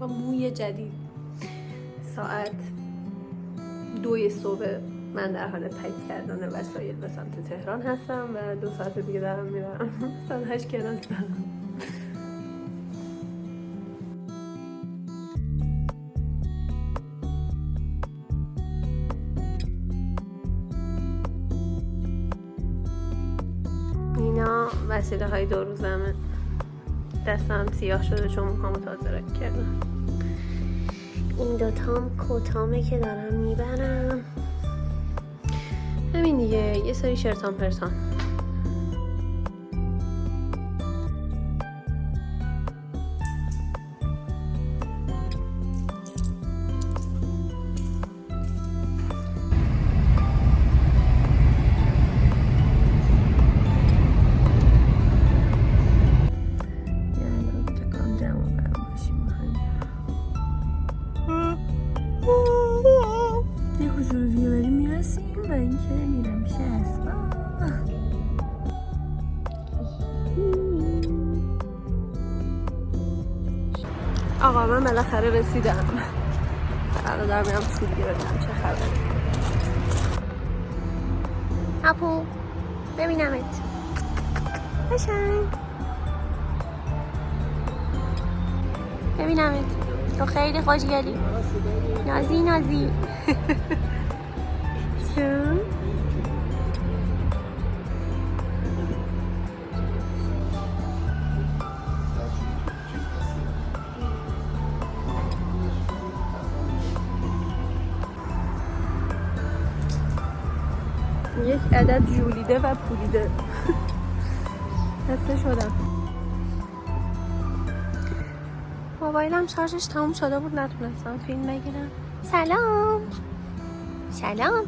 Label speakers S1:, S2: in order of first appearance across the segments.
S1: و موی جدید. ساعت 2 صبح من در حال پک کردن وسایل به سمت تهران هستم و 2 ساعت دیگه دارم میرم. ساعت 8 کلاس دارم. اینا وسیله های 2 روزمه. دستم سیاه شده چون موهامو تازه رنگ کردم. این دوتام کتامه که دارم میبرم. همین دیگه، یه سری شرطان پرتان. آقا من بالاخره رسیدم. الان دارم میرم پول گرفتم. چه خبره؟ اپو ببینمت. قشنگ ببینمت. تو خیلی خوشگلی. نازی نازی. چون یک عدد جولیده و پولیده. خسته شدم. موبایلم شارژش تموم شده بود، نتونستم فیلم بگیرم. سلام سلام.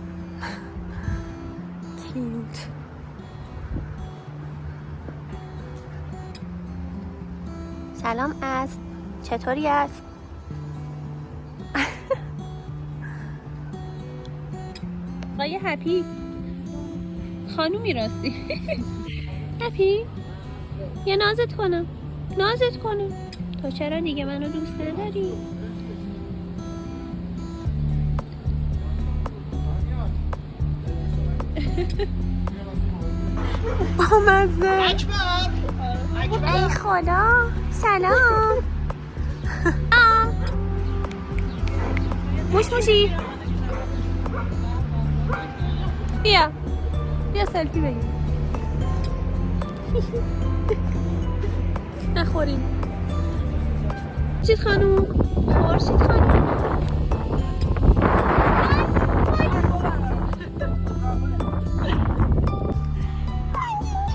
S1: کیوت. سلام اسب، چطوری است؟ آقای هپی، خانومی راستی. هپی یه نازت کنم. تو چرا دیگه منو دوست نداری؟ بامزه. اکبر ای خدا. سلام. موشی بیا سلفی بگیر. نخوریم. خورشید خانوم.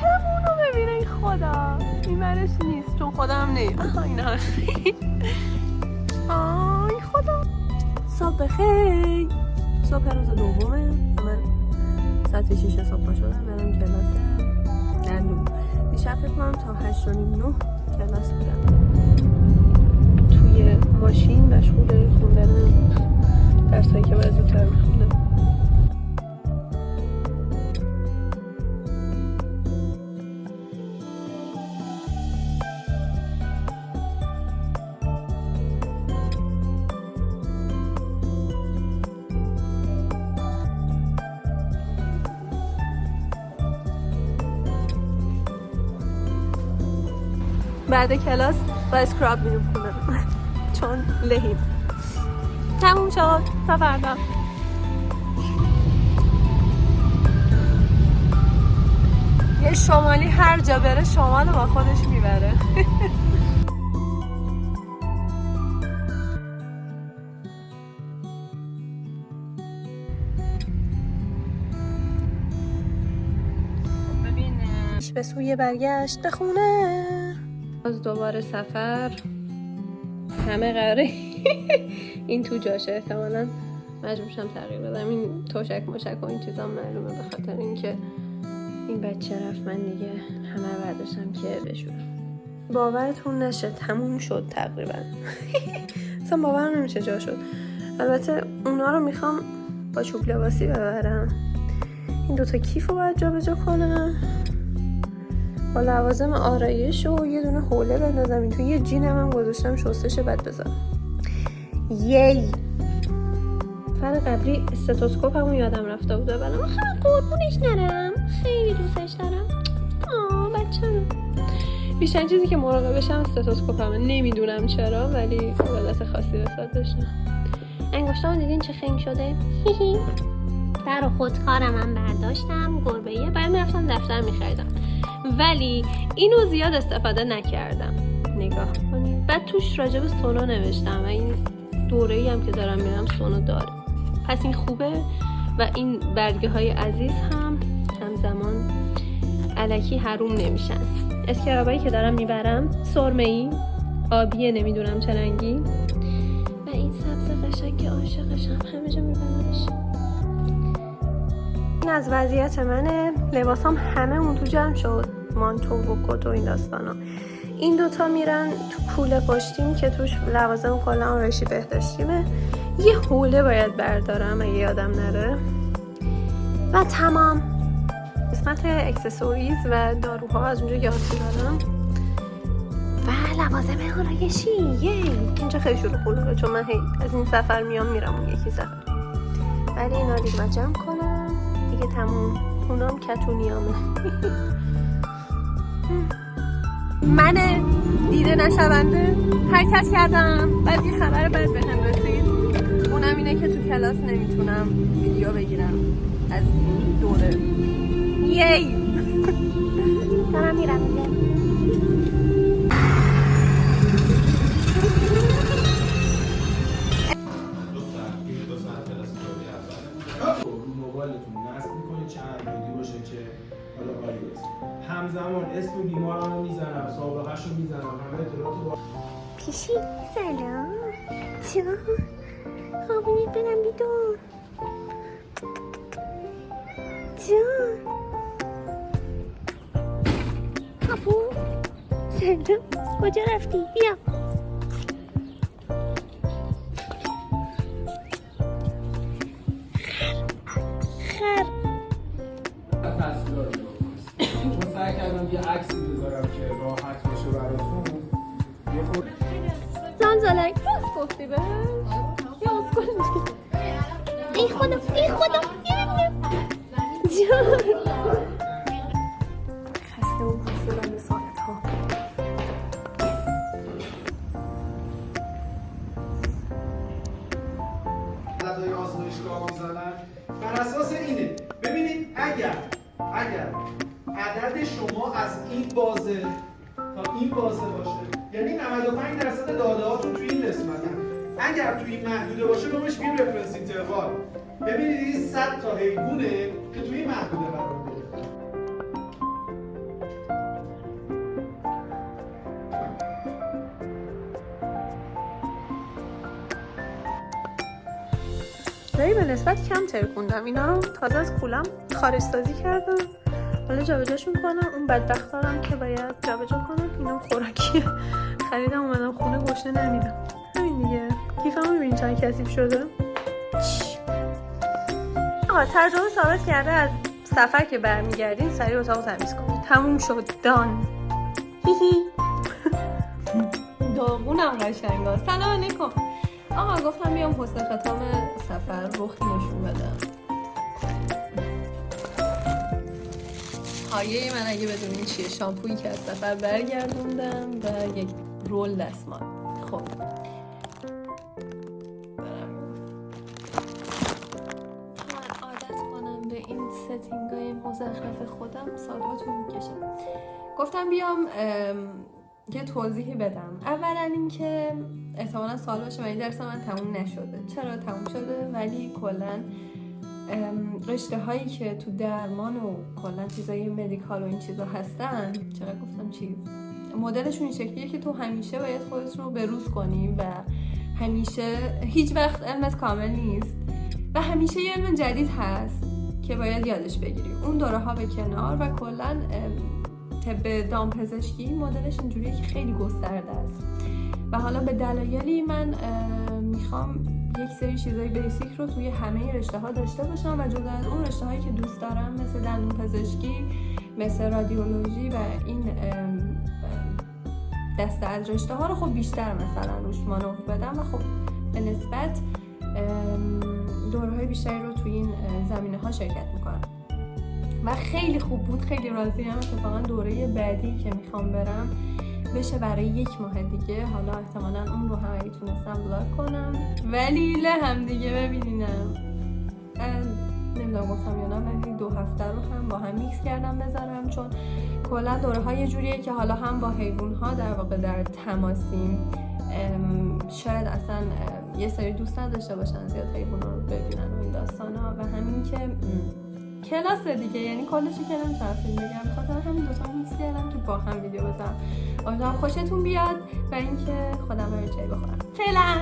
S1: کمونو ببینه خدا. این برش نیست چون خودم نیست. اینا آی خدا. صبح بخیر. صبح روز دومه. من ساعت 6 صبح شدم برم کلاس دندون. دیشب فکر کنم تا 8:30 کلاس بودم. توی ماشین مشغول خوندن درسایی که باید زودتر میخوندم. بعد کلاس با اسکراب میرم خونه چون لهیم. تموم شد تا فردا. یه شمالی هر جا بره شمال با خودش میبره. ببینش به سوی برگشت خونه. از دوباره سفر. همه قراره این تو جاشه. احتمالاً مجبورشم تغییر بدم. این توشک مشک و این چیزا معلومه به خاطر اینکه این بچه رفت من دیگه همه رو برداشتم که بشورم. باورتون نشه تموم شد تقریبا. اصلا باورم نمیشه جا شد. البته اونا رو میخوام با چوب لباسی ببرم. این دوتا کیف رو باید جا به جا کنم با لوازم آرایش و یه دونه حوله بندازم این تو. یه جینم هم گذاشتم شستش بعد بذارم. یی سفر قبلی استتوسکوپ همون یادم رفته بوده ولی من خیلی قربونش نرم، خیلی دوستش دارم. بچه‌م بیشتر چیزی که مراقبشم استتوسکوپ همه، نمیدونم چرا ولی حالت خاصی واسه داشتم. انگشتام دیدین چه خنگ شده؟ در خودکارم من برداشتم گربه‌ایه، بعد میرفتم دفتر میخریدم ولی اینو زیاد استفاده نکردم. نگاه کنید، بعد توش راجب سونا نوشتم و این دوره‌ای هم که دارم میرم سونا داره، پس این خوبه. و این برگه های عزیز هم همزمان الکی حروم نمیشن. اسکرابایی که دارم میبرم سرمه‌ای، آبیه، نمیدونم چه رنگی، و این سبز قشنگ که عاشقشم، همه جا میبرمش. این از وضعیت منه. لباسام همه اون تو جمع شد، مانتو و کت و این داستانا. این دوتا میرن تو کوله پشتیم که توش لوازم کلا آرایشی بهداشتیمه. یه حوله باید بردارم اگه یادم نره و تمام. قسمت اکسسوریز و داروها از اونجا یاد دارم و لوازم آرایشی. اینجا خیلی شروع خلوقه چون من از این سفر میرم اون یکی سفر. ولی اینا دیگه جمع کنم دیگه تموم. اونام کتونیامه. من دیده نشونده حرکت کردم، بعد یه خبر بد بهم رسید. اونم اینه که تو کلاس نمیتونم ویدیو بگیرم از این دوره. یی دارم میرم دیگه.
S2: موبایلتون نصب میکنید چند ویدیو باشه که حالا iOS همزمان اسم بیماران رو میزنم، سابقه‌ش رو میزنم، همه اطلاعات رو
S1: پیشی سلام چرا؟ خوابونی برم بیدون جان خابو سلام کجا رفتی؟ بیا خر
S2: من سعی کردم یه عکسی بذارم که راحت باشه براتون. یه خود
S1: زنزلک راست گفتی بهش؟ یا اسکول ای خدا جان خسته و حسولم ساعت ها.
S2: عددهای آزمایشگاه میزنن بر اساس اینه. ببینید اگر عدد شما از این بازه تا این بازه باشه، یعنی 95% داده هاتون توی این قسمتن، اگر توی این محدوده باشه نامش میگیم رفرنس اینتروال. ببینید این 100 تا حیوانه که توی این محدوده قرار گرفته.
S1: جایی به نسبت کم ترکوندم. اینا رو تازه از کولم خارج سازی کردم، حالا جابجاشون کنم. اون بدبخت دارم که باید جابجا کنم. اینا خوراکی خریدم اومدم خونه گوشه نمیدم. همین دیگه. کیفمو میبینی چند کثیف شده؟ آقا ترجمه ثابت کرده از سفر که برمیگردین سریع اتاقو تمیز کنید. تموم شد. دان. داغونم قشنگا. سلام علیکم. آقا گفتم بیام حسن ختام سفر رخی نشون بدم. پایه من اگه بدونین چیه، شامپویی که از سفر برگردوندم و یک رول دستمال. خب من عادت کنم به این ستینگای مزخرف خودم سالها طول میکشه. گفتم بیام یه توضیحی بدم. اولا اینکه احتمالا سوال باشه این درس من تموم نشده. چرا تموم شده؟ ولی کلا رشته هایی که تو درمان و کلا چیزای مدیکال و این چیزا هستن، چرا گفتم چیز، مدلشون این شکلیه که تو همیشه باید خودت رو بروز کنی و همیشه هیچ وقت علمت کامل نیست و همیشه یه علم جدید هست که باید یادش بگیری. اون دوره ها به کنار و کلا طب دامپزشکی مدلش اینجوریه که خیلی گسترده است و حالا به دلایلی من میخوام یک سری چیزای بیسیک رو توی همه رشته ها داشته باشم و جدا از اون رشته هایی که دوست دارم مثل دندون پزشکی، مثل رادیولوژی و این دسته از رشته ها رو خب بیشتر مثلا روش مانور بدم و خب به نسبت دوره‌های بیشتری رو توی این زمینه‌ها شرکت میکنم و خیلی خوب بود. خیلی راضیم. اتفاقا دوره بعدی که میخوام برم بشه برای 1 ماه دیگه. حالا احتمالا اون رو هم اگه تونستم ولاگ کنم ولی هم دیگه ببینینم. نمیدونم گفتم یا نه ولی 2 هفته رو هم با هم میکس کردم بذارم، چون کلا دوره ها یه جوریه که حالا هم با حیوان ها در واقع در تماسیم. شاید اصلا یه سری دوست نداشته باشن زیاد حیوان رو ببینن و این داستان ها و همین که کلاس دیگه، یعنی کلشو که نمیتونم فیلم بگم، بخاطر همین دوتا میکس کردم که با هم ویدیو بذارم. امیدوارم خوشتون بیاد و اینکه خودم رو چای بخورم. فعلا